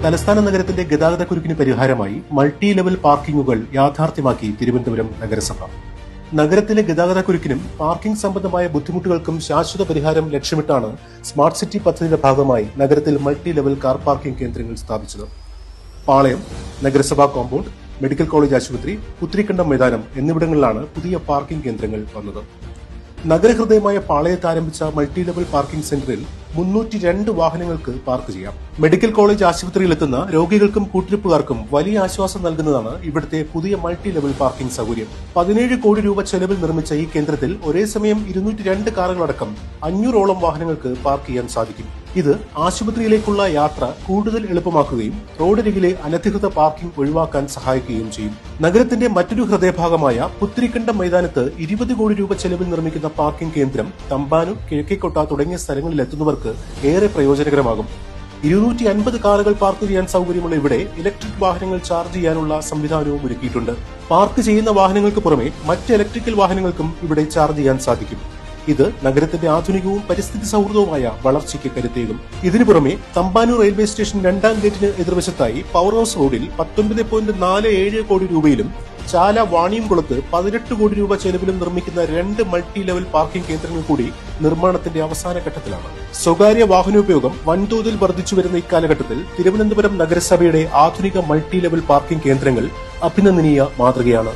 തലസ്ഥാന നഗരത്തിന്റെ ഗതാഗതക്കുരുക്കിന് പരിഹാരമായി മൾട്ടി ലെവൽ പാർക്കിംഗുകൾ യാഥാർത്ഥ്യമാക്കി തിരുവനന്തപുരം നഗരസഭ. നഗരത്തിലെ ഗതാഗതക്കുരുക്കിനും പാർക്കിംഗ് സംബന്ധമായ ബുദ്ധിമുട്ടുകൾക്കും ശാശ്വത പരിഹാരം ലക്ഷ്യമിട്ടാണ് സ്മാർട്ട് സിറ്റി പദ്ധതിയുടെ ഭാഗമായി നഗരത്തിൽ മൾട്ടി ലെവൽ കാർ പാർക്കിംഗ് കേന്ദ്രങ്ങൾ സ്ഥാപിച്ചത്. പാളയം, നഗരസഭാ കോമ്പൗണ്ട്, മെഡിക്കൽ കോളേജ് ആശുപത്രി, പുത്തിരിക്കണ്ടം മൈതാനം എന്നിവിടങ്ങളിലാണ് പുതിയ പാർക്കിംഗ് കേന്ദ്രങ്ങൾ വന്നത്. നഗരഹൃദയമായ പാളയത്ത് ആരംഭിച്ച മൾട്ടി ലെവൽ പാർക്കിംഗ് സെന്ററിൽ 302 വാഹനങ്ങൾക്ക് പാർക്ക് ചെയ്യാം. മെഡിക്കൽ കോളേജ് ആശുപത്രിയിലെത്തുന്ന രോഗികൾക്കും കൂട്ടിരിപ്പുകാർക്കും വലിയ ആശ്വാസം നൽകുന്നതാണ് ഇവിടുത്തെ പുതിയ മൾട്ടി ലെവൽ പാർക്കിംഗ് സൗകര്യം. 17 കോടി രൂപ ചെലവിൽ നിർമ്മിച്ച ഈ കേന്ദ്രത്തിൽ ഒരേ സമയം 202 കാറുകളടക്കം 500ഓളം വാഹനങ്ങൾക്ക് പാർക്ക് ചെയ്യാൻ സാധിക്കും. ഇത് ആശുപത്രിയിലേക്കുള്ള യാത്ര കൂടുതൽ എളുപ്പമാക്കുകയും റോഡരികിലെ അനധികൃത പാർക്കിംഗ് ഒഴിവാക്കാൻ സഹായിക്കുകയും ചെയ്യും. നഗരത്തിന്റെ മറ്റൊരു ഹൃദയഭാഗമായ പുത്തിരിക്കണ്ടം മൈതാനത്ത് 20 കോടി രൂപ ചെലവിൽ നിർമ്മിക്കുന്ന പാർക്കിംഗ് കേന്ദ്രം തമ്പാനൂർ, കിഴക്കേക്കോട്ട തുടങ്ങിയ സ്ഥലങ്ങളിൽ എത്തുന്നവർക്ക് ഏറെ പ്രയോജനകരമാകും. 250 കാറുകൾ പാർക്ക് ചെയ്യാൻ സൗകര്യമുള്ള ഇവിടെ ഇലക്ട്രിക് വാഹനങ്ങൾ ചാർജ് ചെയ്യാനുള്ള സംവിധാനവും ഒരുക്കിയിട്ടുണ്ട്. പാർക്ക് ചെയ്യുന്ന വാഹനങ്ങൾക്ക് പുറമെ മറ്റ് ഇലക്ട്രിക്കൽ വാഹനങ്ങൾക്കും ഇവിടെ ചാർജ് ചെയ്യാൻ സാധിക്കും. ഇത് നഗരത്തിന്റെ ആധുനികവും പരിസ്ഥിതി സൗഹൃദവുമായ വളർച്ചയ്ക്ക് കരുത്തേകും. ഇതിനു പുറമെ തമ്പാനൂർ റെയിൽവേ സ്റ്റേഷൻ 2ാം ഗേറ്റിന് എതിർവശത്തായി പവർ ഹൌസ് റോഡിൽ 19.47 കോടി രൂപയിലും ചാല വാണിയംകുളത്ത് 18 കോടി രൂപ ചെലവിലും നിർമ്മിക്കുന്ന 2 മൾട്ടി ലെവൽ പാർക്കിംഗ് കേന്ദ്രങ്ങൾ കൂടി നിർമ്മാണത്തിന്റെ അവസാന ഘട്ടത്തിലാണ്. സ്വകാര്യ വാഹനോപയോഗം വൻതോതിൽ വർദ്ധിച്ചുവരുന്ന ഇക്കാലഘട്ടത്തിൽ തിരുവനന്തപുരം നഗരസഭയുടെ ആധുനിക മൾട്ടി ലെവൽ പാർക്കിംഗ് കേന്ദ്രങ്ങൾ അഭിനന്ദനീയ മാതൃകയാണ്.